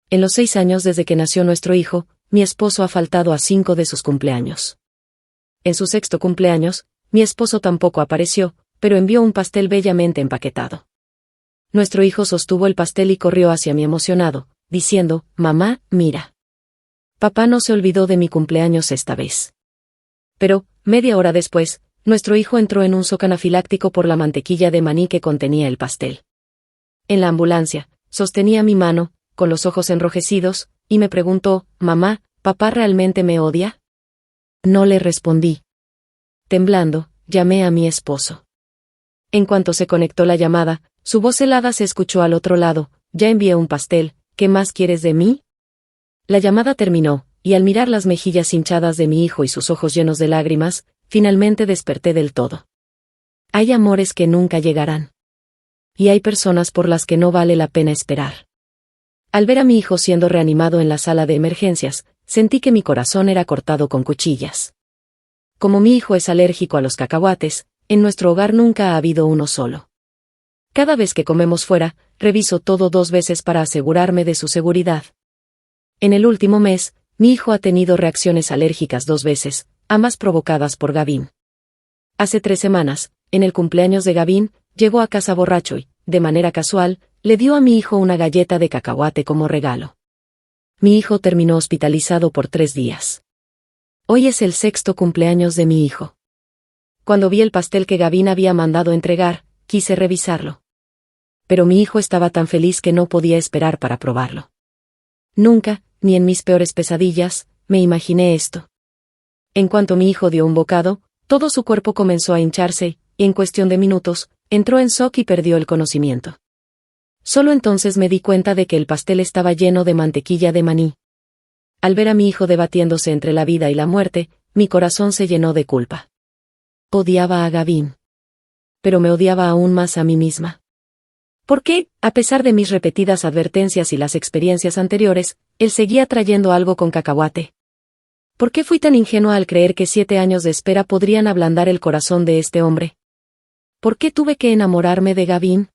En los 6 años desde que nació nuestro hijo, mi esposo ha faltado a 5 de sus cumpleaños. En su 6º cumpleaños, mi esposo tampoco apareció, pero envió un pastel bellamente empaquetado. Nuestro hijo sostuvo el pastel y corrió hacia mí emocionado, diciendo: «Mamá, mira. Papá no se olvidó de mi cumpleaños esta vez». Pero, media hora después, nuestro hijo entró en un shock anafiláctico por la mantequilla de maní que contenía el pastel. En la ambulancia, sostenía mi mano, con los ojos enrojecidos, y me preguntó: «Mamá, ¿papá realmente me odia?». No le respondí. Temblando, llamé a mi esposo. En cuanto se conectó la llamada, su voz helada se escuchó al otro lado: «Ya envié un pastel, ¿qué más quieres de mí?». La llamada terminó, y al mirar las mejillas hinchadas de mi hijo y sus ojos llenos de lágrimas, finalmente desperté del todo. Hay amores que nunca llegarán. Y hay personas por las que no vale la pena esperar. Al ver a mi hijo siendo reanimado en la sala de emergencias, sentí que mi corazón era cortado con cuchillas. Como mi hijo es alérgico a los cacahuates, en nuestro hogar nunca ha habido uno solo. Cada vez que comemos fuera, reviso todo 2 veces para asegurarme de su seguridad. En el último mes, mi hijo ha tenido reacciones alérgicas 2 veces, ambas provocadas por Gavin. Hace 3 semanas, en el cumpleaños de Gavin, llegó a casa borracho y, de manera casual, le dio a mi hijo una galleta de cacahuate como regalo. Mi hijo terminó hospitalizado por 3 días. Hoy es el 6º cumpleaños de mi hijo. Cuando vi el pastel que Gavin había mandado entregar, quise revisarlo. Pero mi hijo estaba tan feliz que no podía esperar para probarlo. Nunca, ni en mis peores pesadillas, me imaginé esto. En cuanto mi hijo dio un bocado, todo su cuerpo comenzó a hincharse, y en cuestión de minutos, entró en shock y perdió el conocimiento. Solo entonces me di cuenta de que el pastel estaba lleno de mantequilla de maní. Al ver a mi hijo debatiéndose entre la vida y la muerte, mi corazón se llenó de culpa. Odiaba a Gavin. Pero me odiaba aún más a mí misma. ¿Por qué, a pesar de mis repetidas advertencias y las experiencias anteriores, él seguía trayendo algo con cacahuate? ¿Por qué fui tan ingenua al creer que 7 años de espera podrían ablandar el corazón de este hombre? ¿Por qué tuve que enamorarme de Gavin?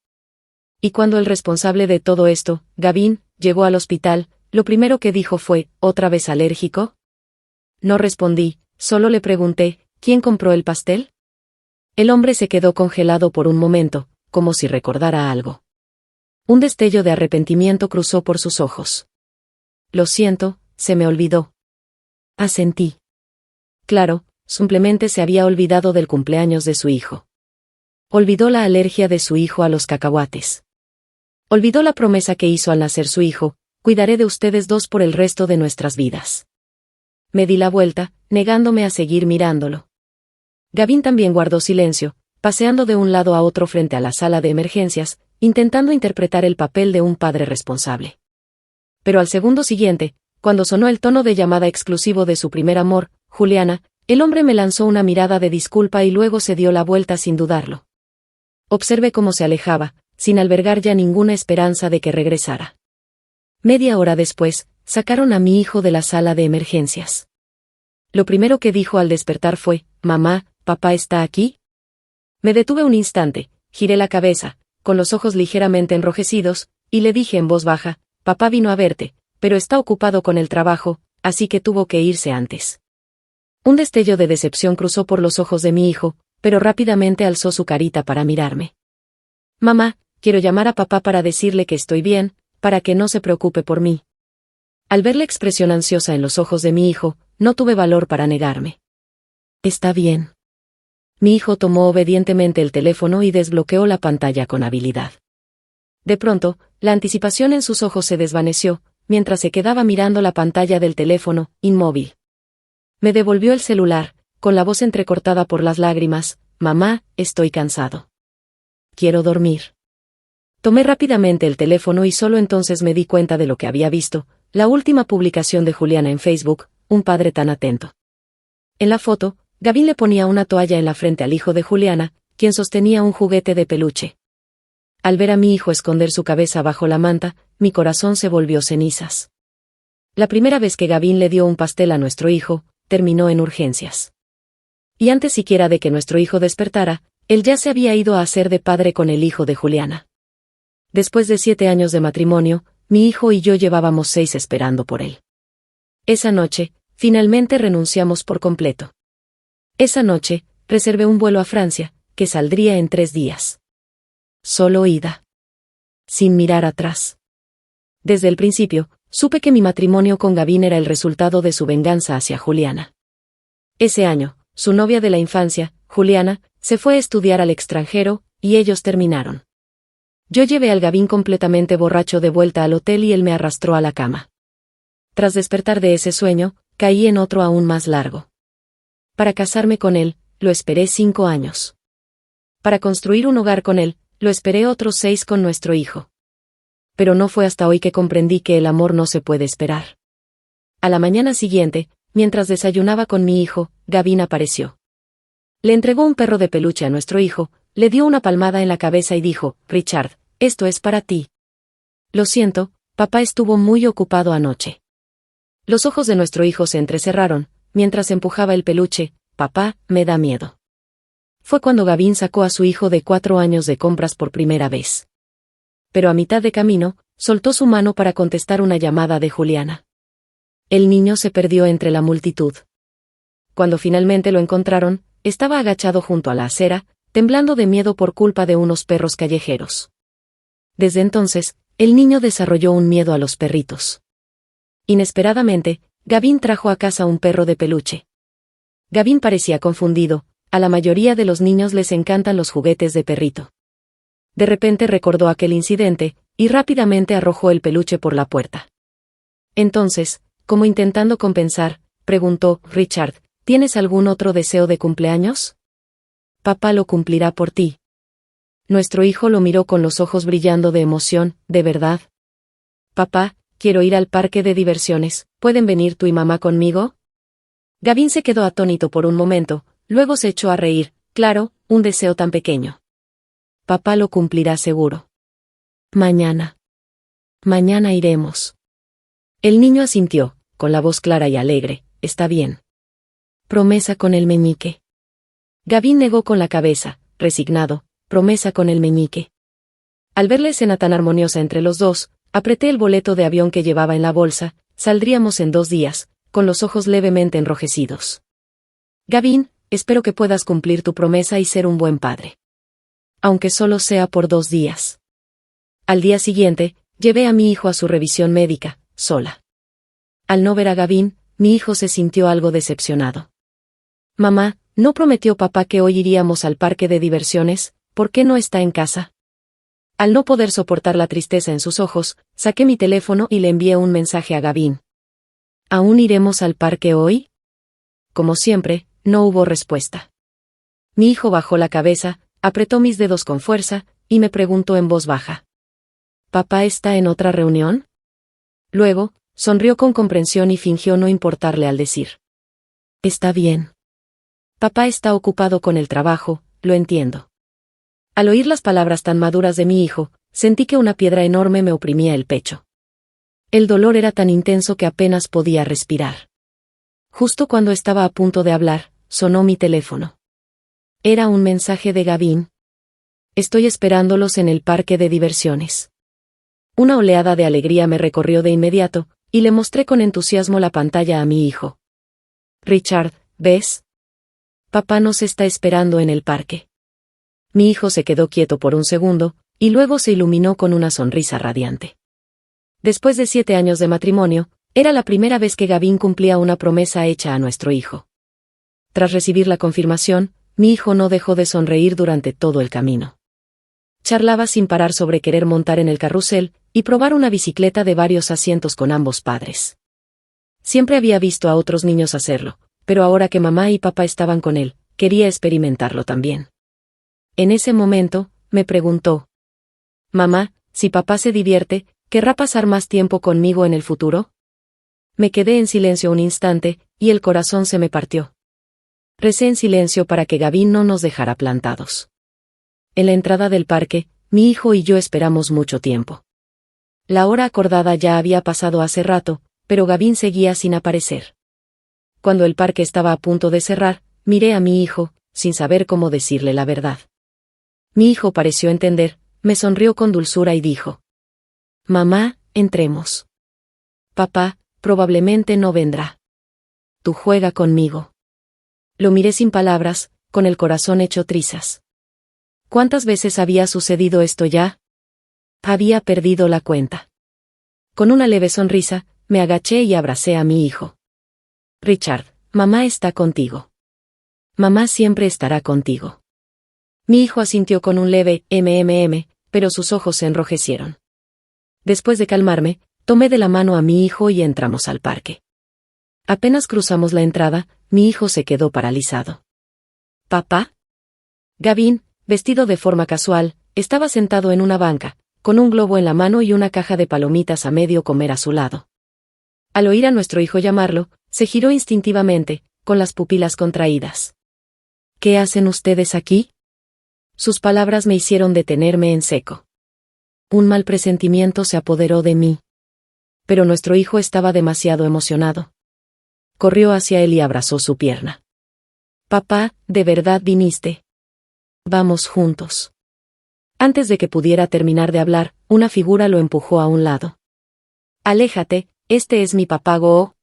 Y cuando el responsable de todo esto, Gavin, llegó al hospital, lo primero que dijo fue: «¿Otra vez alérgico?». No respondí, solo le pregunté: «¿Quién compró el pastel?». El hombre se quedó congelado por un momento, como si recordara algo. Un destello de arrepentimiento cruzó por sus ojos. «Lo siento, se me olvidó». Asentí. Claro, simplemente se había olvidado del cumpleaños de su hijo. Olvidó la alergia de su hijo a los cacahuates. Olvidó la promesa que hizo al nacer su hijo: «Cuidaré de ustedes 2 por el resto de nuestras vidas». Me di la vuelta, negándome a seguir mirándolo. Gavin también guardó silencio, paseando de un lado a otro frente a la sala de emergencias, intentando interpretar el papel de un padre responsable. Pero al segundo siguiente, cuando sonó el tono de llamada exclusivo de su primer amor, Juliana, el hombre me lanzó una mirada de disculpa y luego se dio la vuelta sin dudarlo. Observé cómo se alejaba, sin albergar ya ninguna esperanza de que regresara. Media hora después, sacaron a mi hijo de la sala de emergencias. Lo primero que dijo al despertar fue: «Mamá, ¿papá está aquí?». Me detuve un instante, giré la cabeza, con los ojos ligeramente enrojecidos, y le dije en voz baja: «Papá vino a verte, pero está ocupado con el trabajo, así que tuvo que irse antes». Un destello de decepción cruzó por los ojos de mi hijo, pero rápidamente alzó su carita para mirarme. «Mamá, quiero llamar a papá para decirle que estoy bien, para que no se preocupe por mí». Al ver la expresión ansiosa en los ojos de mi hijo, no tuve valor para negarme. «Está bien». Mi hijo tomó obedientemente el teléfono y desbloqueó la pantalla con habilidad. De pronto, la anticipación en sus ojos se desvaneció, mientras se quedaba mirando la pantalla del teléfono, inmóvil. Me devolvió el celular, con la voz entrecortada por las lágrimas: «Mamá, estoy cansado. Quiero dormir». Tomé rápidamente el teléfono y solo entonces me di cuenta de lo que había visto: la última publicación de Juliana en Facebook, un padre tan atento. En la foto, Gavin le ponía una toalla en la frente al hijo de Juliana, quien sostenía un juguete de peluche. Al ver a mi hijo esconder su cabeza bajo la manta, mi corazón se volvió cenizas. La primera vez que Gavin le dio un pastel a nuestro hijo, terminó en urgencias. Y antes siquiera de que nuestro hijo despertara, él ya se había ido a hacer de padre con el hijo de Juliana. Después de 7 años de matrimonio, mi hijo y yo llevábamos 6 esperando por él. Esa noche, finalmente renunciamos por completo. Esa noche, reservé un vuelo a Francia, que saldría en 3 días. Solo ida. Sin mirar atrás. Desde el principio, supe que mi matrimonio con Gavin era el resultado de su venganza hacia Juliana. Ese año, su novia de la infancia, Juliana, se fue a estudiar al extranjero, y ellos terminaron. Yo llevé al Gavin completamente borracho de vuelta al hotel y él me arrastró a la cama. Tras despertar de ese sueño, caí en otro aún más largo. Para casarme con él, lo esperé 5 años. Para construir un hogar con él, lo esperé otros 6 con nuestro hijo. Pero no fue hasta hoy que comprendí que el amor no se puede esperar. A la mañana siguiente, mientras desayunaba con mi hijo, Gavin apareció. Le entregó un perro de peluche a nuestro hijo, le dio una palmada en la cabeza y dijo: «Richard, esto es para ti». Lo siento, papá estuvo muy ocupado anoche. Los ojos de nuestro hijo se entrecerraron, mientras empujaba el peluche. «Papá, me da miedo». Fue cuando Gavin sacó a su hijo de 4 años de compras por primera vez. Pero a mitad de camino, soltó su mano para contestar una llamada de Juliana. El niño se perdió entre la multitud. Cuando finalmente lo encontraron, estaba agachado junto a la acera, temblando de miedo por culpa de unos perros callejeros. Desde entonces, el niño desarrolló un miedo a los perritos. Inesperadamente, Gavin trajo a casa un perro de peluche. Gavin parecía confundido, a la mayoría de los niños les encantan los juguetes de perrito. De repente recordó aquel incidente, y rápidamente arrojó el peluche por la puerta. Entonces, como intentando compensar, preguntó: «Richard, ¿tienes algún otro deseo de cumpleaños? Papá lo cumplirá por ti». Nuestro hijo lo miró con los ojos brillando de emoción. «¿De verdad? Papá, quiero ir al parque de diversiones, ¿pueden venir tú y mamá conmigo?» Gavin se quedó atónito por un momento, luego se echó a reír. «Claro, un deseo tan pequeño. Papá lo cumplirá seguro. Mañana. Mañana iremos». El niño asintió, con la voz clara y alegre: «Está bien». «Promesa con el meñique». Gavin negó con la cabeza, resignado: «Promesa con el meñique». Al ver la escena tan armoniosa entre los dos, apreté el boleto de avión que llevaba en la bolsa. Saldríamos en 2 días, con los ojos levemente enrojecidos. «Gavin, espero que puedas cumplir tu promesa y ser un buen padre. Aunque solo sea por 2 días». Al día siguiente, llevé a mi hijo a su revisión médica, sola. Al no ver a Gavin, mi hijo se sintió algo decepcionado. «Mamá, ¿no prometió papá que hoy iríamos al parque de diversiones? ¿Por qué no está en casa?» Al no poder soportar la tristeza en sus ojos, saqué mi teléfono y le envié un mensaje a Gavin. «¿Aún iremos al parque hoy?» Como siempre, no hubo respuesta. Mi hijo bajó la cabeza, apretó mis dedos con fuerza, y me preguntó en voz baja: «¿Papá está en otra reunión?» Luego, sonrió con comprensión y fingió no importarle al decir: «Está bien. Papá está ocupado con el trabajo, lo entiendo». Al oír las palabras tan maduras de mi hijo, sentí que una piedra enorme me oprimía el pecho. El dolor era tan intenso que apenas podía respirar. Justo cuando estaba a punto de hablar, sonó mi teléfono. Era un mensaje de Gavin. «Estoy esperándolos en el parque de diversiones». Una oleada de alegría me recorrió de inmediato, y le mostré con entusiasmo la pantalla a mi hijo. «Richard, ¿ves? Papá nos está esperando en el parque». Mi hijo se quedó quieto por un segundo, y luego se iluminó con una sonrisa radiante. Después de 7 años de matrimonio, era la primera vez que Gavin cumplía una promesa hecha a nuestro hijo. Tras recibir la confirmación, mi hijo no dejó de sonreír durante todo el camino. Charlaba sin parar sobre querer montar en el carrusel y probar una bicicleta de varios asientos con ambos padres. Siempre había visto a otros niños hacerlo, pero ahora que mamá y papá estaban con él, quería experimentarlo también. En ese momento, me preguntó: «Mamá, si papá se divierte, ¿querrá pasar más tiempo conmigo en el futuro?». Me quedé en silencio un instante, y el corazón se me partió. Recé en silencio para que Gavin no nos dejara plantados. En la entrada del parque, mi hijo y yo esperamos mucho tiempo. La hora acordada ya había pasado hace rato, pero Gavin seguía sin aparecer. Cuando el parque estaba a punto de cerrar, miré a mi hijo, sin saber cómo decirle la verdad. Mi hijo pareció entender, me sonrió con dulzura y dijo: «Mamá, entremos. Papá, probablemente no vendrá. Tú juega conmigo. Lo miré sin palabras, con el corazón hecho trizas. ¿Cuántas veces había sucedido esto ya? Había perdido la cuenta. Con una leve sonrisa, me agaché y abracé a mi hijo. Richard, mamá está contigo. Mamá siempre estará contigo. Mi hijo asintió con un leve pero sus ojos se enrojecieron. Después de calmarme, tomé de la mano a mi hijo y entramos al parque. Apenas cruzamos la entrada, mi hijo se quedó paralizado. ¿Papá? Gavin, vestido de forma casual, estaba sentado en una banca, con un globo en la mano y una caja de palomitas a medio comer a su lado. Al oír a nuestro hijo llamarlo, se giró instintivamente, con las pupilas contraídas. ¿Qué hacen ustedes aquí? Sus palabras me hicieron detenerme en seco. Un mal presentimiento se apoderó de mí. Pero nuestro hijo estaba demasiado emocionado. Corrió hacia él y abrazó su pierna. Papá, ¿de verdad viniste? Vamos juntos. Antes de que pudiera terminar de hablar, una figura lo empujó a un lado. Aléjate, este es mi papá Goo.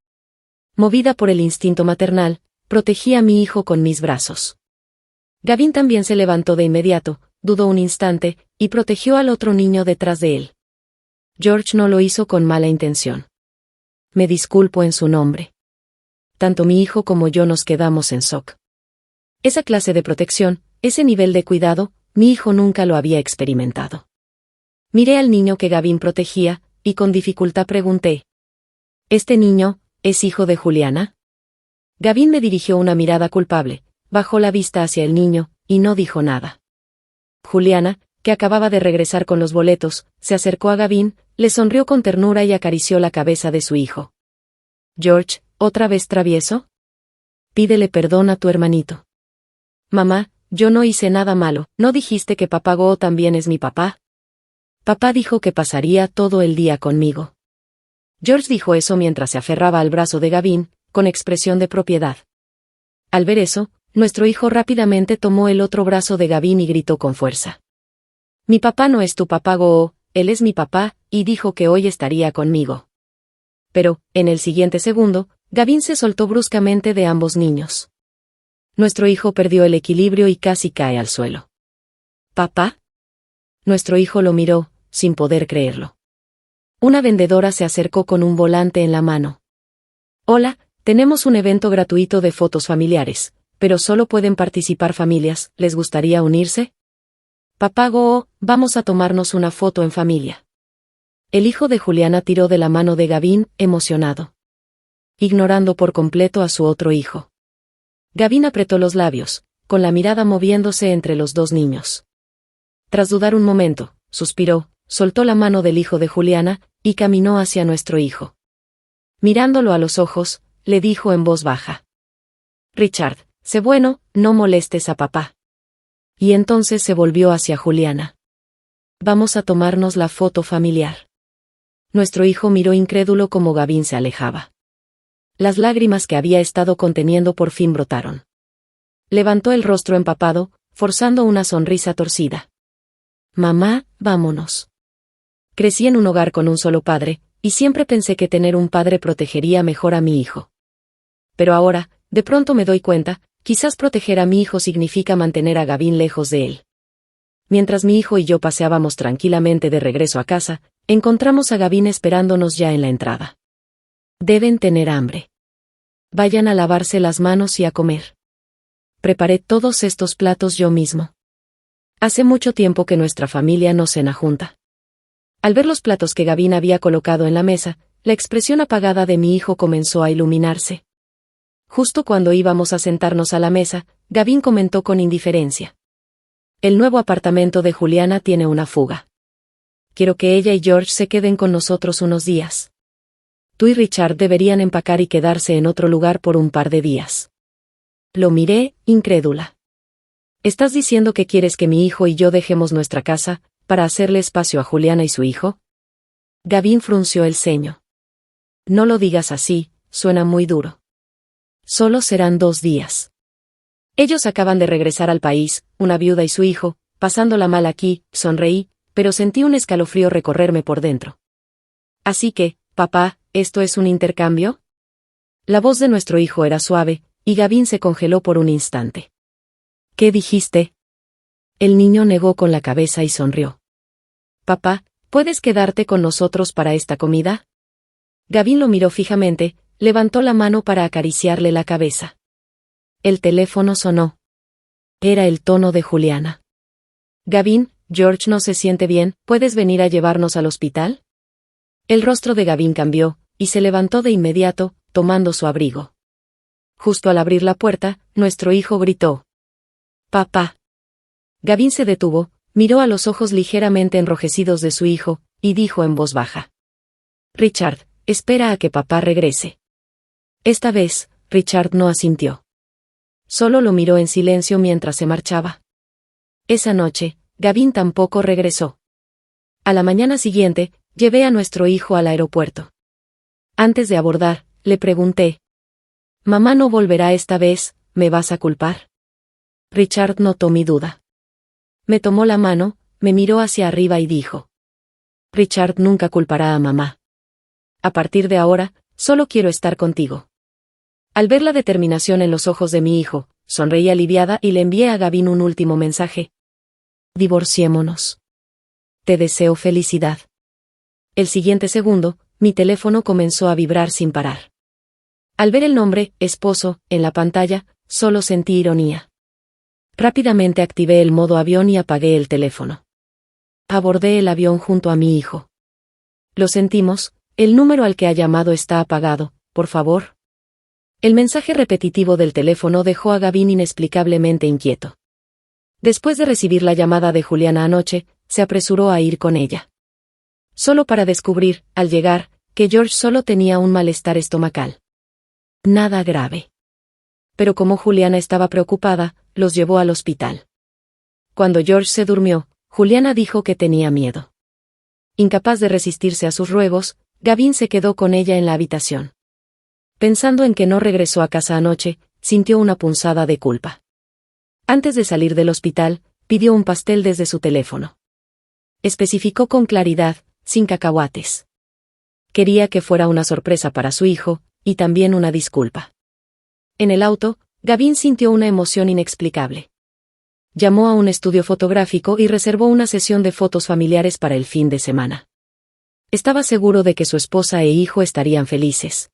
Movida por el instinto maternal, protegí a mi hijo con mis brazos. Gavin también se levantó de inmediato, dudó un instante, y protegió al otro niño detrás de él. George no lo hizo con mala intención. Me disculpo en su nombre. Tanto mi hijo como yo nos quedamos en shock. Esa clase de protección, ese nivel de cuidado, mi hijo nunca lo había experimentado. Miré al niño que Gavin protegía, y con dificultad pregunté. ¿Este niño, es hijo de Juliana? Gavin me dirigió una mirada culpable, bajó la vista hacia el niño, y no dijo nada. Juliana, que acababa de regresar con los boletos, se acercó a Gavin, le sonrió con ternura y acarició la cabeza de su hijo. George, ¿otra vez travieso? Pídele perdón a tu hermanito. Mamá, yo no hice nada malo, ¿no dijiste que papá Goo también es mi papá? Papá dijo que pasaría todo el día conmigo. George dijo eso mientras se aferraba al brazo de Gavin, con expresión de propiedad. Al ver eso, nuestro hijo rápidamente tomó el otro brazo de Gavin y gritó con fuerza. Mi papá no es tu papá Goo, él es mi papá, y dijo que hoy estaría conmigo. Pero, en el siguiente segundo, Gavin se soltó bruscamente de ambos niños. Nuestro hijo perdió el equilibrio y casi cae al suelo. ¿Papá? Nuestro hijo lo miró, sin poder creerlo. Una vendedora se acercó con un volante en la mano. Hola, tenemos un evento gratuito de fotos familiares, pero solo pueden participar familias, ¿les gustaría unirse? Papá Goo, vamos a tomarnos una foto en familia. El hijo de Juliana tiró de la mano de Gavin, emocionado. Ignorando por completo a su otro hijo. Gavin apretó los labios, con la mirada moviéndose entre los dos niños. Tras dudar un momento, suspiró, soltó la mano del hijo de Juliana, y caminó hacia nuestro hijo. Mirándolo a los ojos, le dijo en voz baja. Richard, sé bueno, no molestes a papá. Y entonces se volvió hacia Juliana. Vamos a tomarnos la foto familiar. Nuestro hijo miró incrédulo como Gavin se alejaba. Las lágrimas que había estado conteniendo por fin brotaron. Levantó el rostro empapado, forzando una sonrisa torcida. Mamá, vámonos. Crecí en un hogar con un solo padre, y siempre pensé que tener un padre protegería mejor a mi hijo. Pero ahora, de pronto me doy cuenta, quizás proteger a mi hijo significa mantener a Gavin lejos de él. Mientras mi hijo y yo paseábamos tranquilamente de regreso a casa, encontramos a Gavin esperándonos ya en la entrada. Deben tener hambre. Vayan a lavarse las manos y a comer. Preparé todos estos platos yo mismo. Hace mucho tiempo que nuestra familia no cena junta. Al ver los platos que Gavin había colocado en la mesa, la expresión apagada de mi hijo comenzó a iluminarse. Justo cuando íbamos a sentarnos a la mesa, Gavin comentó con indiferencia. El nuevo apartamento de Juliana tiene una fuga. Quiero que ella y George se queden con nosotros unos días. Tú y Richard deberían empacar y quedarse en otro lugar por un par de días. Lo miré, incrédula. ¿Estás diciendo que quieres que mi hijo y yo dejemos nuestra casa, para hacerle espacio a Juliana y su hijo? Gavin frunció el ceño. No lo digas así, suena muy duro. Solo serán 2 días. Ellos acaban de regresar al país, una viuda y su hijo, pasándola mal aquí, sonreí, pero sentí un escalofrío recorrerme por dentro. Así que, papá, ¿esto es un intercambio? La voz de nuestro hijo era suave, y Gavin se congeló por un instante. ¿Qué dijiste? El niño negó con la cabeza y sonrió. Papá, ¿puedes quedarte con nosotros para esta comida? Gavin lo miró fijamente, levantó la mano para acariciarle la cabeza. El teléfono sonó. Era el tono de Juliana. Gavin, George no se siente bien, ¿puedes venir a llevarnos al hospital? El rostro de Gavin cambió, y se levantó de inmediato, tomando su abrigo. Justo al abrir la puerta, nuestro hijo gritó. Papá. Gavin se detuvo, miró a los ojos ligeramente enrojecidos de su hijo, y dijo en voz baja. Richard, espera a que papá regrese. Esta vez, Richard no asintió. Solo lo miró en silencio mientras se marchaba. Esa noche, Gavin tampoco regresó. A la mañana siguiente, llevé a nuestro hijo al aeropuerto. Antes de abordar, le pregunté. Mamá no volverá esta vez, ¿me vas a culpar? Richard notó mi duda. Me tomó la mano, me miró hacia arriba y dijo. Richard nunca culpará a mamá. A partir de ahora, solo quiero estar contigo. Al ver la determinación en los ojos de mi hijo, sonreí aliviada y le envié a Gavin un último mensaje. Divorciémonos. Te deseo felicidad. El siguiente segundo, mi teléfono comenzó a vibrar sin parar. Al ver el nombre, esposo, en la pantalla, solo sentí ironía. Rápidamente activé el modo avión y apagué el teléfono. Abordé el avión junto a mi hijo. Lo sentimos, el número al que ha llamado está apagado, por favor. El mensaje repetitivo del teléfono dejó a Gavin inexplicablemente inquieto. Después de recibir la llamada de Juliana anoche, se apresuró a ir con ella. Solo para descubrir, al llegar, que George solo tenía un malestar estomacal. Nada grave. Pero como Juliana estaba preocupada, los llevó al hospital. Cuando George se durmió, Juliana dijo que tenía miedo. Incapaz de resistirse a sus ruegos, Gavin se quedó con ella en la habitación. Pensando en que no regresó a casa anoche, sintió una punzada de culpa. Antes de salir del hospital, pidió un pastel desde su teléfono. Especificó con claridad, sin cacahuates. Quería que fuera una sorpresa para su hijo, y también una disculpa. En el auto, Gavin sintió una emoción inexplicable. Llamó a un estudio fotográfico y reservó una sesión de fotos familiares para el fin de semana. Estaba seguro de que su esposa e hijo estarían felices.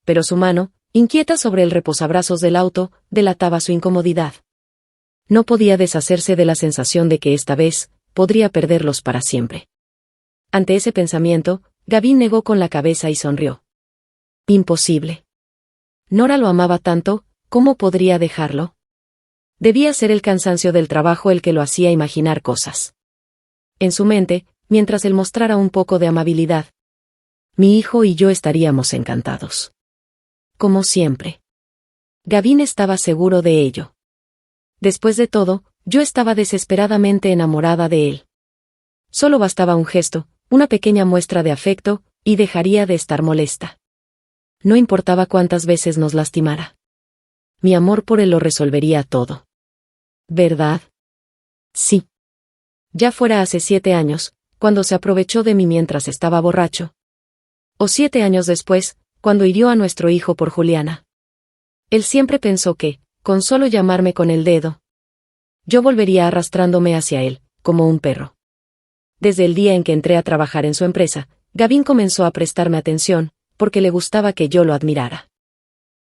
Pero su mano, inquieta sobre el reposabrazos del auto, delataba su incomodidad. No podía deshacerse de la sensación de que esta vez, podría perderlos para siempre. Ante ese pensamiento, Gavin negó con la cabeza y sonrió. Imposible. Nora lo amaba tanto, ¿cómo podría dejarlo? Debía ser el cansancio del trabajo el que lo hacía imaginar cosas. En su mente, mientras él mostrara un poco de amabilidad, mi hijo y yo estaríamos encantados. Como siempre. Gavin estaba seguro de ello. Después de todo, yo estaba desesperadamente enamorada de él. Solo bastaba un gesto, una pequeña muestra de afecto, y dejaría de estar molesta. No importaba cuántas veces nos lastimara. Mi amor por él lo resolvería todo. ¿Verdad? Sí. Ya fuera hace 7 años, cuando se aprovechó de mí mientras estaba borracho. O 7 años después, cuando hirió a nuestro hijo por Juliana. Él siempre pensó que, con solo llamarme con el dedo, yo volvería arrastrándome hacia él, como un perro. Desde el día en que entré a trabajar en su empresa, Gavin comenzó a prestarme atención, porque le gustaba que yo lo admirara.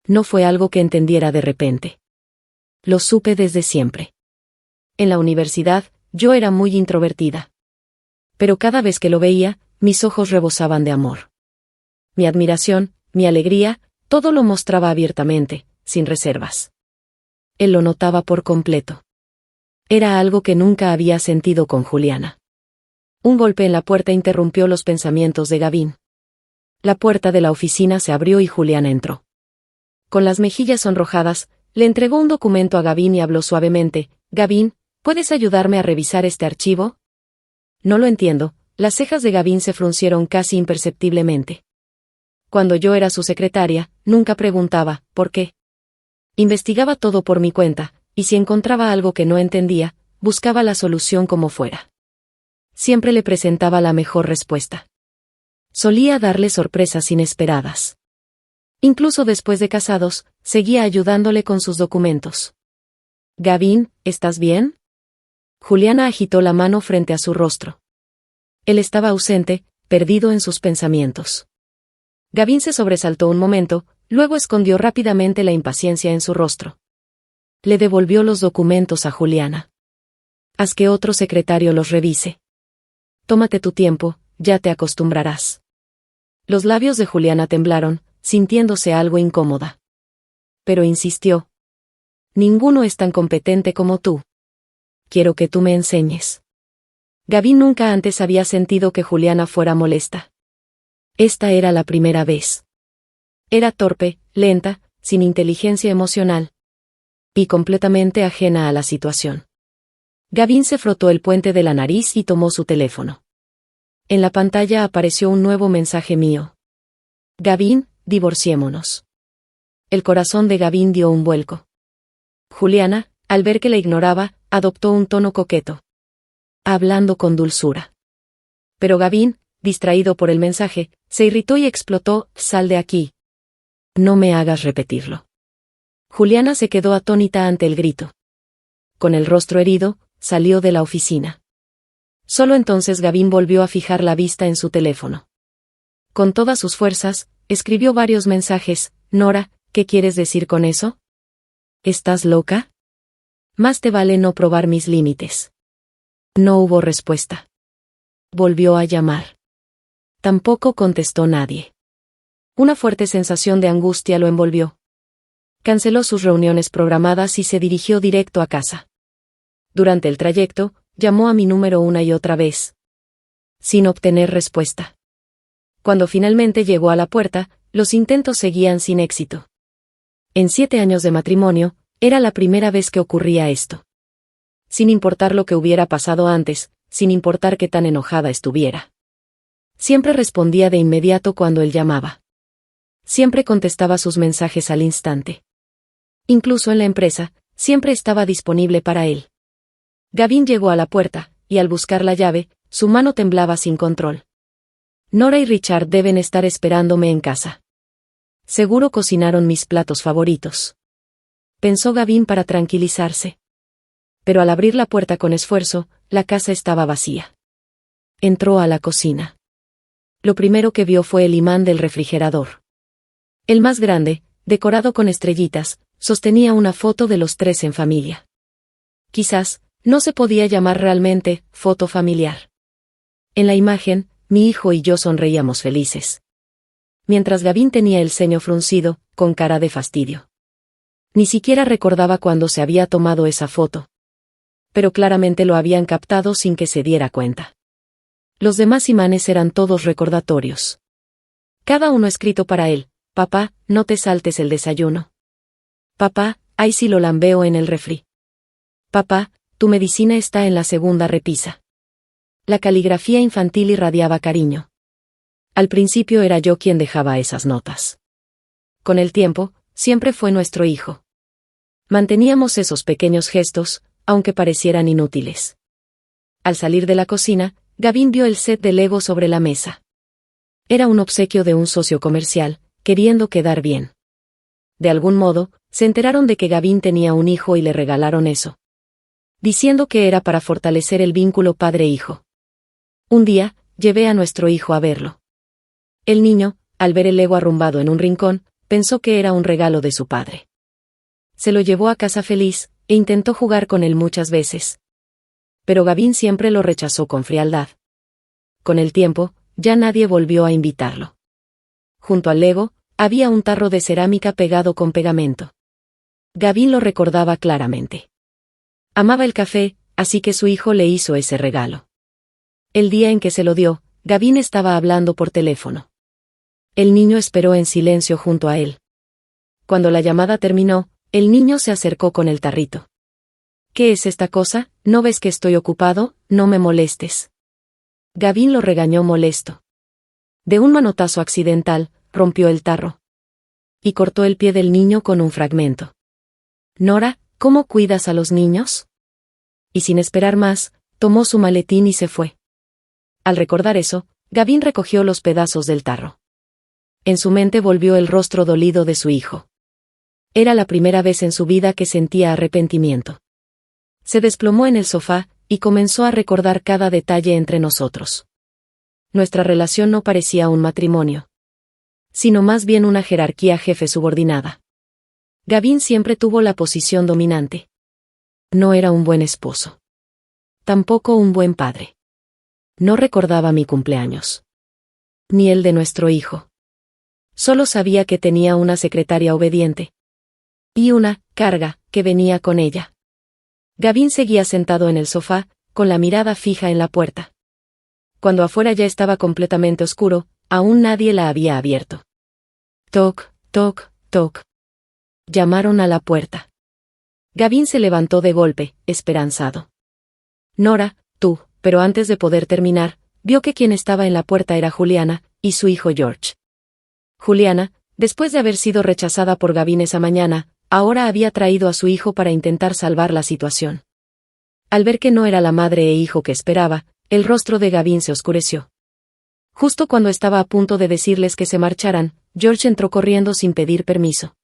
No fue algo que entendiera de repente. Lo supe desde siempre. En la universidad, yo era muy introvertida. Pero cada vez que lo veía, mis ojos rebosaban de amor. Mi admiración, mi alegría, todo lo mostraba abiertamente, sin reservas. Él lo notaba por completo. Era algo que nunca había sentido con Juliana. Un golpe en la puerta interrumpió los pensamientos de Gavin. La puerta de la oficina se abrió y Juliana entró. Con las mejillas sonrojadas, le entregó un documento a Gavin y habló suavemente. Gavin, ¿puedes ayudarme a revisar este archivo? No lo entiendo. Las cejas de Gavin se fruncieron casi imperceptiblemente. Cuando yo era su secretaria, nunca preguntaba, ¿por qué? Investigaba todo por mi cuenta, y si encontraba algo que no entendía, buscaba la solución como fuera. Siempre le presentaba la mejor respuesta. Solía darle sorpresas inesperadas. Incluso después de casados, seguía ayudándole con sus documentos. «Gavin, ¿estás bien?» Juliana agitó la mano frente a su rostro. Él estaba ausente, perdido en sus pensamientos. Gavin se sobresaltó un momento, luego escondió rápidamente la impaciencia en su rostro. Le devolvió los documentos a Juliana. «Haz que otro secretario los revise. Tómate tu tiempo, ya te acostumbrarás». Los labios de Juliana temblaron, sintiéndose algo incómoda. Pero insistió. «Ninguno es tan competente como tú. Quiero que tú me enseñes». Gavin nunca antes había sentido que Juliana fuera molesta. Esta era la primera vez. Era torpe, lenta, sin inteligencia emocional. Y completamente ajena a la situación. Gavin se frotó el puente de la nariz y tomó su teléfono. En la pantalla apareció un nuevo mensaje mío. «Gavin, divorciémonos». El corazón de Gavin dio un vuelco. Juliana, al ver que le ignoraba, adoptó un tono coqueto. Hablando con dulzura. Pero Gavin, distraído por el mensaje, se irritó y explotó: «Sal de aquí. No me hagas repetirlo». Juliana se quedó atónita ante el grito. Con el rostro herido, salió de la oficina. Solo entonces Gavin volvió a fijar la vista en su teléfono. Con todas sus fuerzas, escribió varios mensajes. «Nora, ¿qué quieres decir con eso? ¿Estás loca? Más te vale no probar mis límites». No hubo respuesta. Volvió a llamar. Tampoco contestó nadie. Una fuerte sensación de angustia lo envolvió. Canceló sus reuniones programadas y se dirigió directo a casa. Durante el trayecto, llamó a mi número una y otra vez. Sin obtener respuesta. Cuando finalmente llegó a la puerta, los intentos seguían sin éxito. En 7 años de matrimonio, era la primera vez que ocurría esto. Sin importar lo que hubiera pasado antes, sin importar qué tan enojada estuviera. Siempre respondía de inmediato cuando él llamaba. Siempre contestaba sus mensajes al instante. Incluso en la empresa, siempre estaba disponible para él. Gavin llegó a la puerta, y al buscar la llave, su mano temblaba sin control. «Nora y Richard deben estar esperándome en casa. Seguro cocinaron mis platos favoritos», pensó Gavin para tranquilizarse. Pero al abrir la puerta con esfuerzo, la casa estaba vacía. Entró a la cocina. Lo primero que vio fue el imán del refrigerador. El más grande, decorado con estrellitas, sostenía una foto de los 3 en familia. Quizás, no se podía llamar realmente foto familiar. En la imagen, mi hijo y yo sonreíamos felices. Mientras Gavin tenía el ceño fruncido, con cara de fastidio. Ni siquiera recordaba cuándo se había tomado esa foto. Pero claramente lo habían captado sin que se diera cuenta. Los demás imanes eran todos recordatorios. Cada uno escrito para él: «Papá, no te saltes el desayuno. Papá, ahí sí lo lambeo en el refri. Papá, tu medicina está en la segunda repisa». La caligrafía infantil irradiaba cariño. Al principio era yo quien dejaba esas notas. Con el tiempo, siempre fue nuestro hijo. Manteníamos esos pequeños gestos, aunque parecieran inútiles. Al salir de la cocina, Gavin vio el set de Lego sobre la mesa. Era un obsequio de un socio comercial, queriendo quedar bien. De algún modo, se enteraron de que Gavin tenía un hijo y le regalaron eso. Diciendo que era para fortalecer el vínculo padre-hijo. Un día, llevé a nuestro hijo a verlo. El niño, al ver el Lego arrumbado en un rincón, pensó que era un regalo de su padre. Se lo llevó a casa feliz, e intentó jugar con él muchas veces. Pero Gavin siempre lo rechazó con frialdad. Con el tiempo, ya nadie volvió a invitarlo. Junto al Lego, había un tarro de cerámica pegado con pegamento. Gavin lo recordaba claramente. Amaba el café, así que su hijo le hizo ese regalo. El día en que se lo dio, Gavin estaba hablando por teléfono. El niño esperó en silencio junto a él. Cuando la llamada terminó, el niño se acercó con el tarrito. «¿Qué es esta cosa? ¿No ves que estoy ocupado? No me molestes». Gavin lo regañó molesto. De un manotazo accidental, rompió el tarro. Y cortó el pie del niño con un fragmento. «Nora, ¿cómo cuidas a los niños?». Y sin esperar más, tomó su maletín y se fue. Al recordar eso, Gavin recogió los pedazos del tarro. En su mente volvió el rostro dolido de su hijo. Era la primera vez en su vida que sentía arrepentimiento. Se desplomó en el sofá, y comenzó a recordar cada detalle entre nosotros. Nuestra relación no parecía un matrimonio, sino más bien una jerarquía jefe subordinada. Gavin siempre tuvo la posición dominante. No era un buen esposo. Tampoco un buen padre. No recordaba mi cumpleaños. Ni el de nuestro hijo. Solo sabía que tenía una secretaria obediente. Y una carga que venía con ella. Gavin seguía sentado en el sofá, con la mirada fija en la puerta. Cuando afuera ya estaba completamente oscuro, aún nadie la había abierto. Toc, toc, toc. Llamaron a la puerta. Gavin se levantó de golpe, esperanzado. Nora, tú, pero antes de poder terminar, vio que quien estaba en la puerta era Juliana, y su hijo George. Juliana, después de haber sido rechazada por Gavin esa mañana, ahora había traído a su hijo para intentar salvar la situación. Al ver que no era la madre e hijo que esperaba, el rostro de Gavin se oscureció. Justo cuando estaba a punto de decirles que se marcharan, George entró corriendo sin pedir permiso.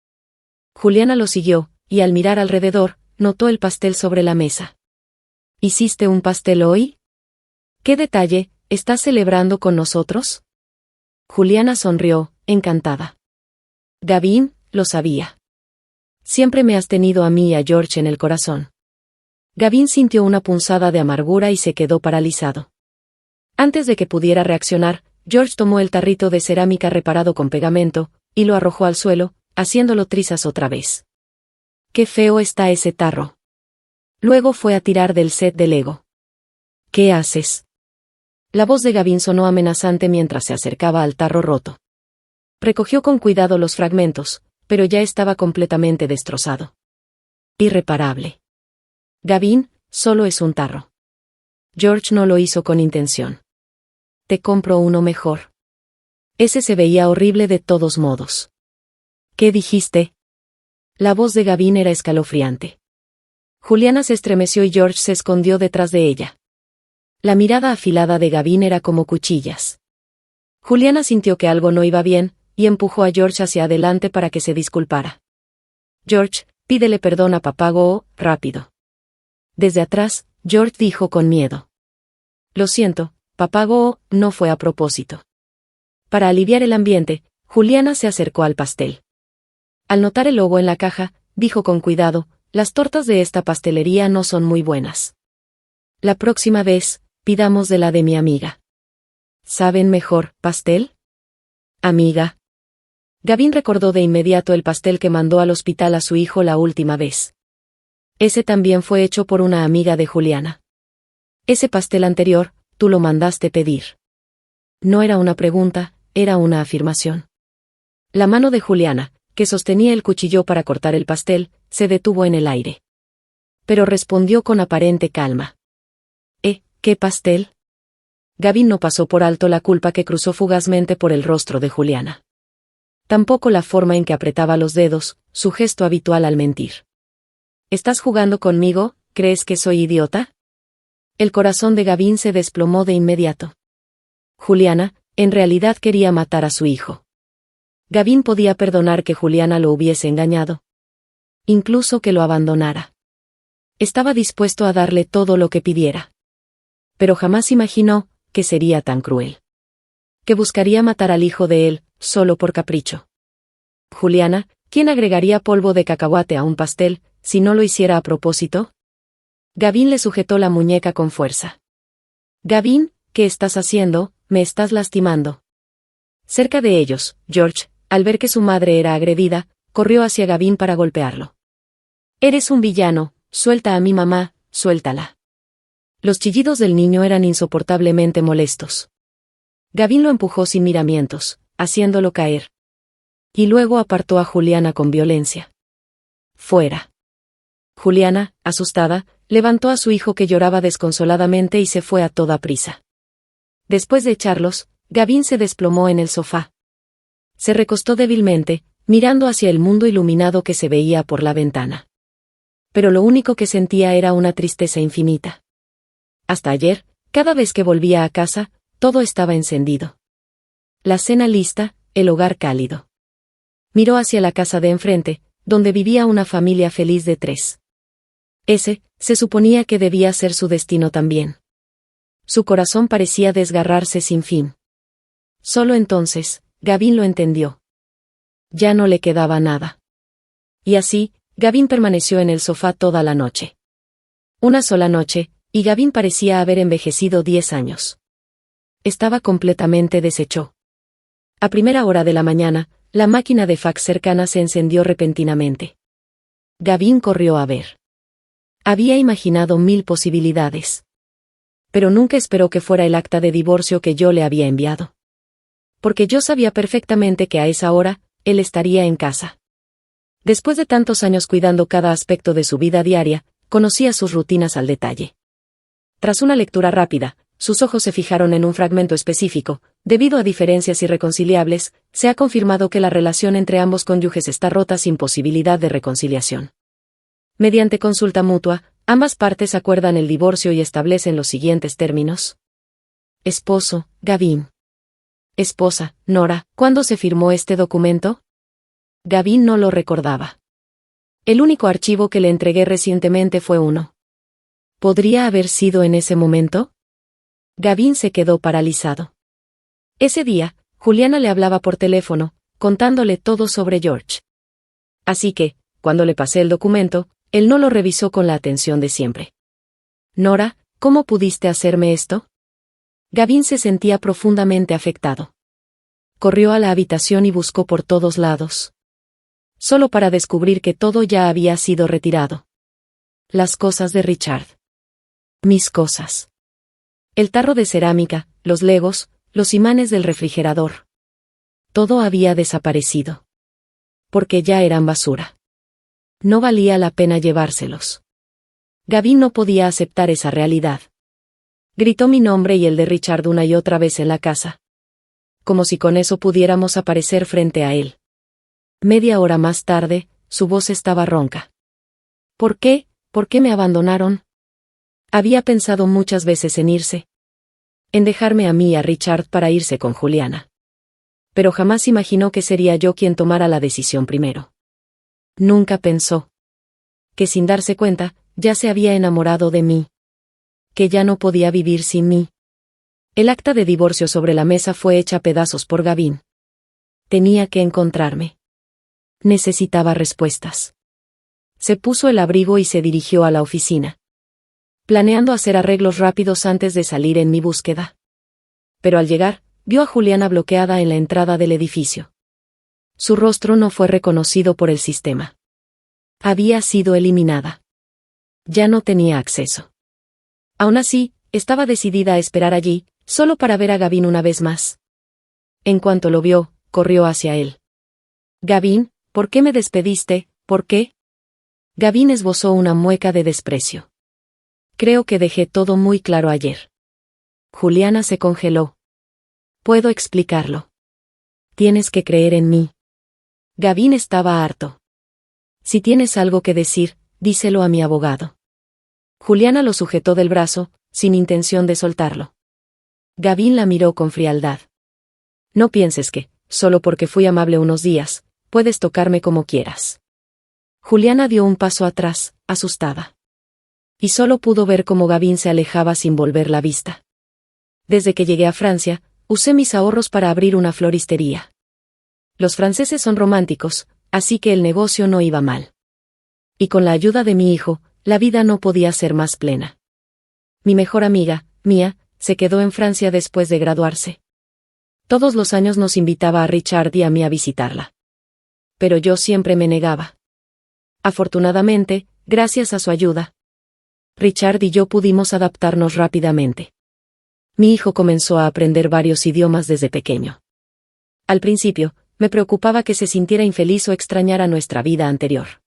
Juliana lo siguió, y al mirar alrededor, notó el pastel sobre la mesa. ¿Hiciste un pastel hoy? ¿Qué detalle? ¿Estás celebrando con nosotros? Juliana sonrió, encantada. Gavin, lo sabía. Siempre me has tenido a mí y a George en el corazón. Gavin sintió una punzada de amargura y se quedó paralizado. Antes de que pudiera reaccionar, George tomó el tarrito de cerámica reparado con pegamento, y lo arrojó al suelo, haciéndolo trizas otra vez. ¡Qué feo está ese tarro! Luego fue a tirar del set de Lego. ¿Qué haces? La voz de Gavin sonó amenazante mientras se acercaba al tarro roto. Recogió con cuidado los fragmentos, pero ya estaba completamente destrozado. Irreparable. Gavin, solo es un tarro. George no lo hizo con intención. Te compro uno mejor. Ese se veía horrible de todos modos. ¿Qué dijiste? La voz de Gavin era escalofriante. Juliana se estremeció y George se escondió detrás de ella. La mirada afilada de Gavin era como cuchillas. Juliana sintió que algo no iba bien, y empujó a George hacia adelante para que se disculpara. George, pídele perdón a papá Goo, rápido. Desde atrás, George dijo con miedo. Lo siento, papá Goo, no fue a propósito. Para aliviar el ambiente, Juliana se acercó al pastel. Al notar el logo en la caja, dijo con cuidado, las tortas de esta pastelería no son muy buenas. La próxima vez, pidamos de la de mi amiga. ¿Saben mejor, pastel? Amiga. Gavin recordó de inmediato el pastel que mandó al hospital a su hijo la última vez. Ese también fue hecho por una amiga de Juliana. Ese pastel anterior, tú lo mandaste pedir. No era una pregunta, era una afirmación. La mano de Juliana, que sostenía el cuchillo para cortar el pastel, se detuvo en el aire. Pero respondió con aparente calma. ¿Qué pastel? Gavin no pasó por alto la culpa que cruzó fugazmente por el rostro de Juliana. Tampoco la forma en que apretaba los dedos, su gesto habitual al mentir. ¿Estás jugando conmigo? ¿Crees que soy idiota? El corazón de Gavin se desplomó de inmediato. Juliana, en realidad quería matar a su hijo. Gavin podía perdonar que Juliana lo hubiese engañado. Incluso que lo abandonara. Estaba dispuesto a darle todo lo que pidiera. Pero jamás imaginó que sería tan cruel. Que buscaría matar al hijo de él, solo por capricho. Juliana, ¿quién agregaría polvo de cacahuate a un pastel, si no lo hiciera a propósito? Gavin le sujetó la muñeca con fuerza. Gavin, ¿qué estás haciendo? Me estás lastimando. Cerca de ellos, George, al ver que su madre era agredida, corrió hacia Gavin para golpearlo. Eres un villano, suelta a mi mamá, suéltala. Los chillidos del niño eran insoportablemente molestos. Gavin lo empujó sin miramientos, haciéndolo caer. Y luego apartó a Juliana con violencia. Fuera. Juliana, asustada, levantó a su hijo que lloraba desconsoladamente y se fue a toda prisa. Después de echarlos, Gavin se desplomó en el sofá. Se recostó débilmente, mirando hacia el mundo iluminado que se veía por la ventana. Pero lo único que sentía era una tristeza infinita. Hasta ayer, cada vez que volvía a casa, Todo estaba encendido. La cena lista, el hogar cálido. Miró hacia la casa de enfrente, donde vivía una familia feliz de 3. Ese, se suponía que debía ser su destino también. Su corazón parecía desgarrarse sin fin. Solo entonces, Gavin lo entendió. Ya no le quedaba nada. Y así, Gavin permaneció en el sofá toda la noche. Una sola noche, y Gavin parecía haber envejecido 10 años. Estaba completamente deshecho. A primera hora de la mañana, la máquina de fax cercana se encendió repentinamente. Gavin corrió a ver. Había imaginado 1000 posibilidades. Pero nunca esperó que fuera el acta de divorcio que yo le había enviado. Porque yo sabía perfectamente que a esa hora, él estaría en casa. Después de tantos años cuidando cada aspecto de su vida diaria, conocía sus rutinas al detalle. Tras una lectura rápida, sus ojos se fijaron en un fragmento específico. Debido a diferencias irreconciliables, se ha confirmado que la relación entre ambos cónyuges está rota sin posibilidad de reconciliación. Mediante consulta mutua, ambas partes acuerdan el divorcio y establecen los siguientes términos. Esposo, Gavin. Esposa, Nora. ¿Cuándo se firmó este documento? Gavin no lo recordaba. El único archivo que le entregué recientemente fue uno. ¿Podría haber sido en ese momento? Gavin se quedó paralizado. Ese día, Juliana le hablaba por teléfono, contándole todo sobre George. Así que, cuando le pasé el documento, él no lo revisó con la atención de siempre. Nora, ¿cómo pudiste hacerme esto? Gavin se sentía profundamente afectado. Corrió a la habitación y buscó por todos lados. Solo para descubrir que todo ya había sido retirado. Las cosas de Richard. Mis cosas. El tarro de cerámica, los legos, los imanes del refrigerador. Todo había desaparecido. Porque ya eran basura. No valía la pena llevárselos. Gavin no podía aceptar esa realidad. Gritó mi nombre y el de Richard una y otra vez en la casa. Como si con eso pudiéramos aparecer frente a él. Media hora más tarde, su voz estaba ronca. ¿Por qué? ¿Por qué me abandonaron? Había pensado muchas veces en irse. En dejarme a mí y a Richard para irse con Juliana. Pero jamás imaginó que sería yo quien tomara la decisión primero. Nunca pensó que sin darse cuenta, ya se había enamorado de mí. Que ya no podía vivir sin mí. El acta de divorcio sobre la mesa fue hecha a pedazos por Gavin. Tenía que encontrarme. Necesitaba respuestas. Se puso el abrigo y se dirigió a la oficina. Planeando hacer arreglos rápidos antes de salir en mi búsqueda. Pero al llegar, vio a Juliana bloqueada en la entrada del edificio. Su rostro no fue reconocido por el sistema. Había sido eliminada. Ya no tenía acceso. Aún así, estaba decidida a esperar allí, solo para ver a Gavin una vez más. En cuanto lo vio, corrió hacia él. Gavin, ¿por qué me despediste? ¿Por qué? Gavin esbozó una mueca de desprecio. Creo que dejé todo muy claro ayer. Juliana se congeló. Puedo explicarlo. Tienes que creer en mí. Gavin estaba harto. Si tienes algo que decir, díselo a mi abogado. Juliana lo sujetó del brazo, sin intención de soltarlo. Gavin la miró con frialdad. No pienses que, solo porque fui amable unos días, puedes tocarme como quieras. Juliana dio un paso atrás, asustada. Y solo pudo ver cómo Gavin se alejaba sin volver la vista. Desde que llegué a Francia, usé mis ahorros para abrir una floristería. Los franceses son románticos, así que el negocio no iba mal. Y con la ayuda de mi hijo, la vida no podía ser más plena. Mi mejor amiga, Mia, se quedó en Francia después de graduarse. Todos los años nos invitaba a Richard y a mí a visitarla. Pero yo siempre me negaba. Afortunadamente, gracias a su ayuda, Richard y yo pudimos adaptarnos rápidamente. Mi hijo comenzó a aprender varios idiomas desde pequeño. Al principio, me preocupaba que se sintiera infeliz o extrañara nuestra vida anterior.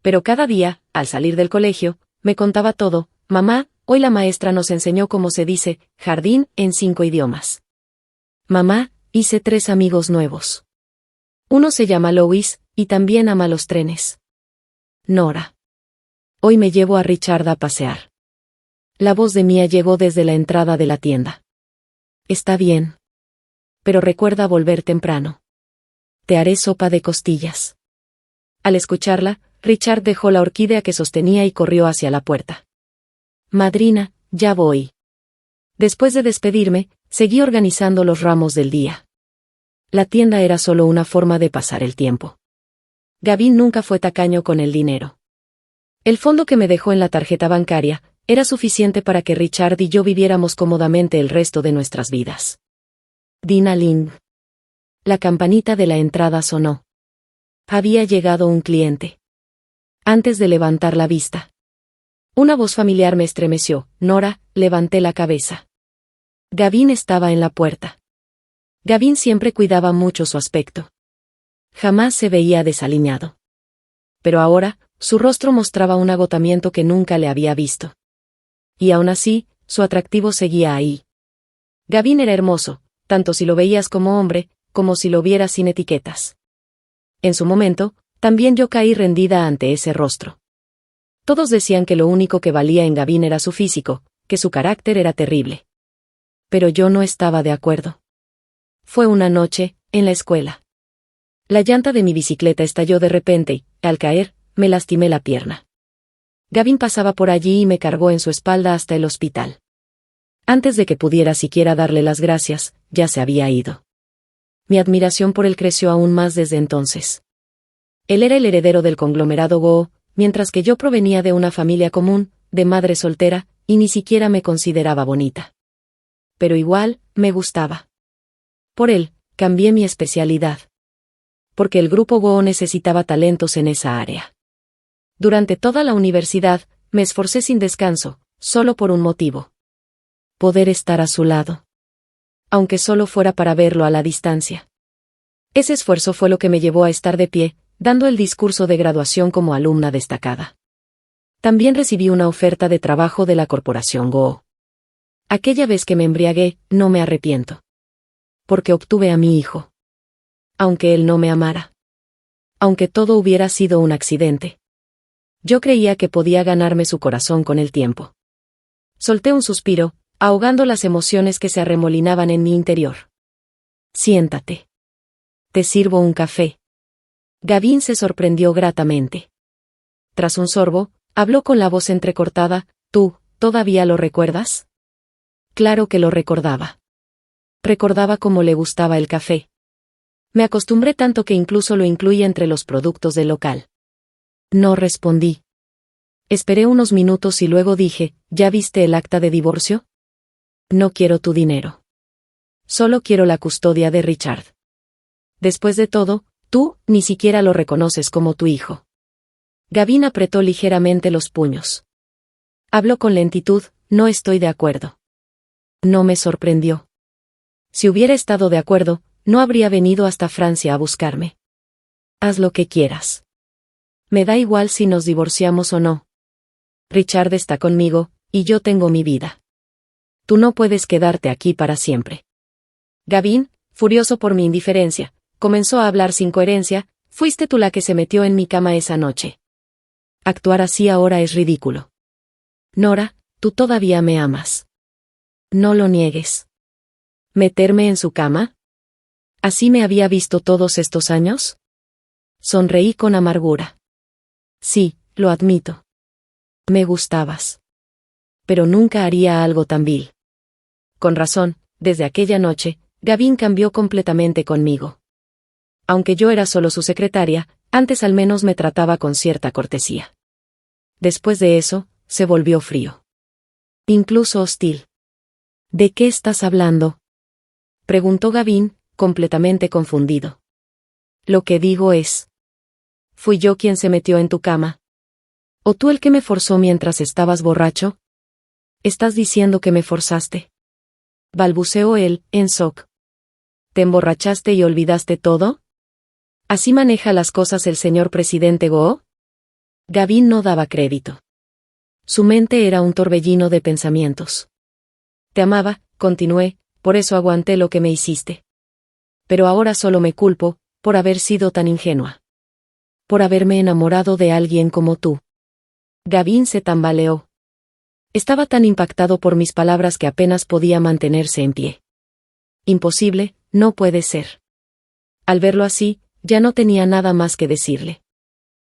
Pero cada día, al salir del colegio, me contaba todo. Mamá, hoy la maestra nos enseñó cómo se dice jardín en 5 idiomas. Mamá, hice 3 amigos nuevos. Uno se llama Louis, y también ama los trenes. Nora. Hoy me llevo a Richard a pasear. La voz de Mia llegó desde la entrada de la tienda. Está bien. Pero recuerda volver temprano. Te haré sopa de costillas. Al escucharla, Richard dejó la orquídea que sostenía y corrió hacia la puerta. Madrina, ya voy. Después de despedirme, seguí organizando los ramos del día. La tienda era solo una forma de pasar el tiempo. Gavin nunca fue tacaño con el dinero. El fondo que me dejó en la tarjeta bancaria era suficiente para que Richard y yo viviéramos cómodamente el resto de nuestras vidas. Ding. La campanita de la entrada sonó. Había llegado un cliente. Antes de levantar la vista, una voz familiar me estremeció. Nora, levanté la cabeza. Gavin estaba en la puerta. Gavin siempre cuidaba mucho su aspecto. Jamás se veía desaliñado. Pero ahora, su rostro mostraba un agotamiento que nunca le había visto. Y aún así, su atractivo seguía ahí. Gavin era hermoso, tanto si lo veías como hombre, como si lo vieras sin etiquetas. En su momento, también yo caí rendida ante ese rostro. Todos decían que lo único que valía en Gavin era su físico, que su carácter era terrible. Pero yo no estaba de acuerdo. Fue una noche, en la escuela. La llanta de mi bicicleta estalló de repente y, al caer, me lastimé la pierna. Gavin pasaba por allí y me cargó en su espalda hasta el hospital. Antes de que pudiera siquiera darle las gracias, ya se había ido. Mi admiración por él creció aún más desde entonces. Él era el heredero del conglomerado Goo, mientras que yo provenía de una familia común, de madre soltera, y ni siquiera me consideraba bonita. Pero igual, me gustaba. Por él, cambié mi especialidad. Porque el grupo Goo necesitaba talentos en esa área. Durante toda la universidad, me esforcé sin descanso, solo por un motivo. Poder estar a su lado. Aunque solo fuera para verlo a la distancia. Ese esfuerzo fue lo que me llevó a estar de pie, dando el discurso de graduación como alumna destacada. También recibí una oferta de trabajo de la corporación Goo. Aquella vez que me embriagué, no me arrepiento. Porque obtuve a mi hijo. Aunque él no me amara. Aunque todo hubiera sido un accidente. Yo creía que podía ganarme su corazón con el tiempo. Solté un suspiro, ahogando las emociones que se arremolinaban en mi interior. Siéntate. Te sirvo un café. Gavin se sorprendió gratamente. Tras un sorbo, habló con la voz entrecortada. ¿Tú, todavía lo recuerdas? Claro que lo recordaba. Recordaba cómo le gustaba el café. Me acostumbré tanto que incluso lo incluí entre los productos del local. No respondí. Esperé unos minutos y luego dije, ¿ya viste el acta de divorcio? No quiero tu dinero. Solo quiero la custodia de Richard. Después de todo, tú ni siquiera lo reconoces como tu hijo. Gavin apretó ligeramente los puños. Habló con lentitud, no estoy de acuerdo. No me sorprendió. Si hubiera estado de acuerdo, no habría venido hasta Francia a buscarme. Haz lo que quieras. Me da igual si nos divorciamos o no. Richard está conmigo, y yo tengo mi vida. Tú no puedes quedarte aquí para siempre. Gavin, furioso por mi indiferencia, comenzó a hablar sin coherencia. Fuiste tú la que se metió en mi cama esa noche. Actuar así ahora es ridículo. Nora, tú todavía me amas. No lo niegues. ¿Meterme en su cama? ¿Así me había visto todos estos años? Sonreí con amargura. Sí, lo admito. Me gustabas. Pero nunca haría algo tan vil. Con razón, desde aquella noche, Gavin cambió completamente conmigo. Aunque yo era solo su secretaria, antes al menos me trataba con cierta cortesía. Después de eso, se volvió frío. Incluso hostil. ¿De qué estás hablando? Preguntó Gavin, completamente confundido. Lo que digo es... ¿Fui yo quien se metió en tu cama? ¿O tú el que me forzó mientras estabas borracho? ¿Estás diciendo que me forzaste? Balbuceó él, en shock. ¿Te emborrachaste y olvidaste todo? ¿Así maneja las cosas el señor presidente Goo? Gavin no daba crédito. Su mente era un torbellino de pensamientos. Te amaba, continué, por eso aguanté lo que me hiciste. Pero ahora solo me culpo, por haber sido tan ingenua. Por haberme enamorado de alguien como tú. Gavin se tambaleó. Estaba tan impactado por mis palabras que apenas podía mantenerse en pie. Imposible, no puede ser. Al verlo así, ya no tenía nada más que decirle.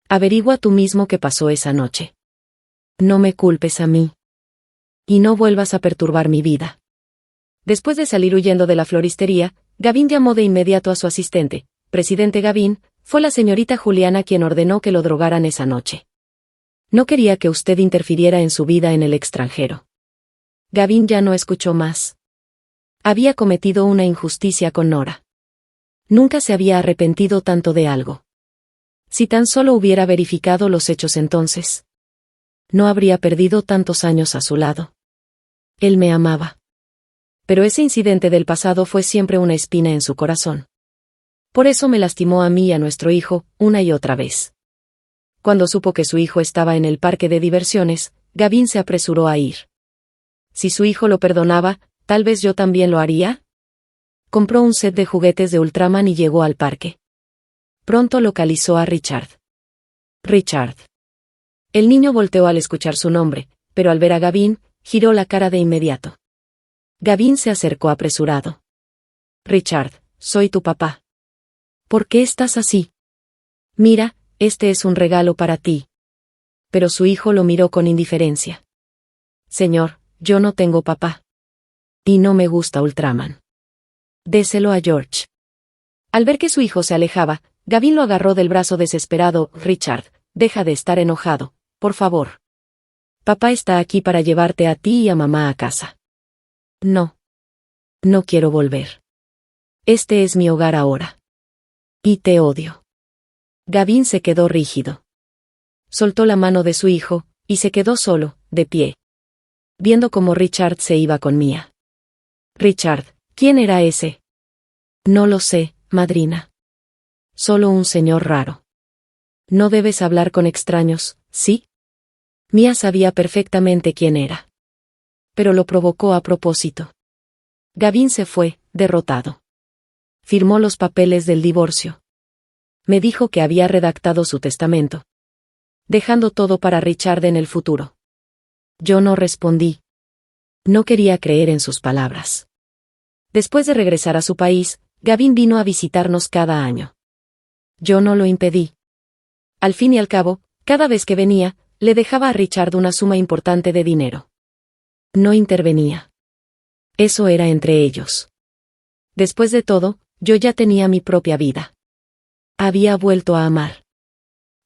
Averigua tú mismo qué pasó esa noche. No me culpes a mí. Y no vuelvas a perturbar mi vida. Después de salir huyendo de la floristería, Gavin llamó de inmediato a su asistente. Presidente Gavin, fue la señorita Juliana quien ordenó que lo drogaran esa noche. No quería que usted interfiriera en su vida en el extranjero. Gavin ya no escuchó más. Había cometido una injusticia con Nora. Nunca se había arrepentido tanto de algo. Si tan solo hubiera verificado los hechos entonces, no habría perdido tantos años a su lado. Él me amaba. Pero ese incidente del pasado fue siempre una espina en su corazón. Por eso me lastimó a mí y a nuestro hijo, una y otra vez. Cuando supo que su hijo estaba en el parque de diversiones, Gavin se apresuró a ir. Si su hijo lo perdonaba, tal vez yo también lo haría. Compró un set de juguetes de Ultraman y llegó al parque. Pronto localizó a Richard. Richard. El niño volteó al escuchar su nombre, pero al ver a Gavin, giró la cara de inmediato. Gavin se acercó apresurado. Richard, soy tu papá. ¿Por qué estás así? Mira, este es un regalo para ti. Pero su hijo lo miró con indiferencia. Señor, yo no tengo papá. Y no me gusta Ultraman. Déselo a George. Al ver que su hijo se alejaba, Gavin lo agarró del brazo desesperado. Richard, deja de estar enojado, por favor. Papá está aquí para llevarte a ti y a mamá a casa. No. No quiero volver. Este es mi hogar ahora. Y te odio. Gavin se quedó rígido. Soltó la mano de su hijo, y se quedó solo, de pie. Viendo cómo Richard se iba con Mia. Richard, ¿quién era ese? No lo sé, madrina. Solo un señor raro. No debes hablar con extraños, ¿sí? Mia sabía perfectamente quién era. Pero lo provocó a propósito. Gavin se fue, derrotado. Firmó los papeles del divorcio. Me dijo que había redactado su testamento. Dejando todo para Richard en el futuro. Yo no respondí. No quería creer en sus palabras. Después de regresar a su país, Gavin vino a visitarnos cada año. Yo no lo impedí. Al fin y al cabo, cada vez que venía, le dejaba a Richard una suma importante de dinero. No intervenía. Eso era entre ellos. Después de todo, yo ya tenía mi propia vida. Había vuelto a amar.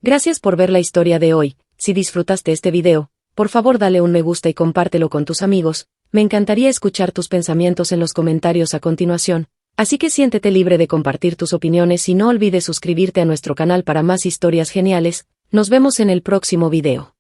Gracias por ver la historia de hoy. Si disfrutaste este video, por favor dale un me gusta y compártelo con tus amigos. Me encantaría escuchar tus pensamientos en los comentarios a continuación, así que siéntete libre de compartir tus opiniones y no olvides suscribirte a nuestro canal para más historias geniales. Nos vemos en el próximo video.